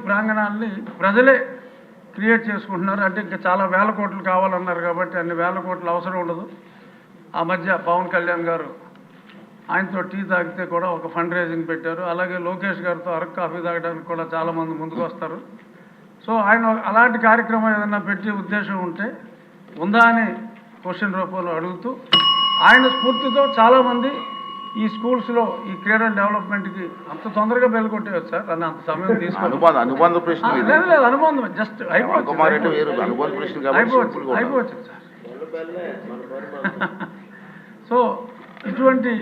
ప్రాంగణాన్ని ప్రజలే క్రియేట్ చేసుకుంటున్నారు. అంటే ఇంకా చాలా వేల కోట్లు కావాలన్నారు కాబట్టి అన్ని వేల కోట్లు అవసరం ఉండదు. ఆ మధ్య పవన్ కళ్యాణ్ గారు ఆయనతో టీ తాగితే కూడా ఒక ఫండ్ రైజింగ్ పెట్టారు. అలాగే లోకేష్ గారితో అరకు కాఫీ తాగడానికి కూడా చాలామంది ముందుకు వస్తారు. సో ఆయన అలాంటి కార్యక్రమం ఏదైనా పెట్టే ఉద్దేశం ఉందా అని క్వశ్చన్ రూపంలో అడుగుతూ ఆయన స్ఫూర్తితో చాలామంది ఈ స్కూల్స్లో ఈ క్రీడల డెవలప్మెంట్కి అంత తొందరగా బెల్ కొట్టేయచ్చు సార్ అని అంత సమయం తీసుకోవాలి. అనుబంధ ప్రశ్న లేదు అనుబంధం జస్ట్ అయిపోవచ్చు సార్. సో ఇటువంటి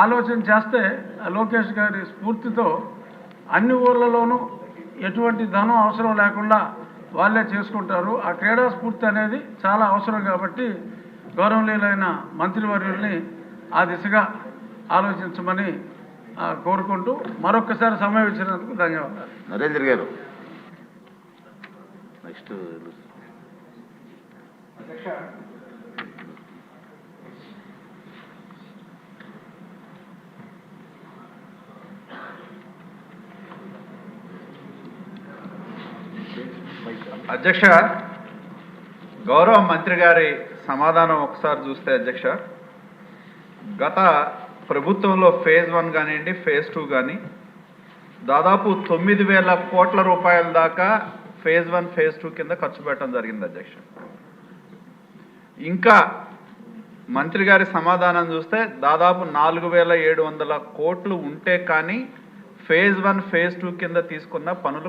ఆలోచన చేస్తే లోకేష్ గారి స్ఫూర్తితో అన్ని ఊర్లలోనూ ఎటువంటి ధనం అవసరం లేకుండా వాళ్ళే చేసుకుంటారు. ఆ క్రీడా స్ఫూర్తి అనేది చాలా అవసరం కాబట్టి గౌరవనీయులైన మంత్రివర్యుల్ని ఆ దిశగా ఆలోచించమని కోరుకుంటూ మరొకసారి సమయం ఇచ్చినందుకు ధన్యవాదాలు. నరేంద్ర గారు నెక్స్ట్ అధ్యక్ష, గౌరవ మంత్రి గారి సమాధానం ఒకసారి చూస్తే అధ్యక్ష, గత ప్రభుత్వంలో ఫేజ్ 1 కానివ్వండి, ఫేజ్ 2 కానీ దాదాపు 9,000 కోట్ల రూపాయల దాకా ఫేజ్ 1 ఫేజ్ 2 కింద ఖర్చు పెట్టడం జరిగింది అధ్యక్ష. ఇంకా మంత్రి గారి సమాధానం చూస్తే దాదాపు 4,700 కోట్లు ఉంటే కానీ ఫేజ్ 1 ఫేజ్ 2 కింద తీసుకున్న పనులు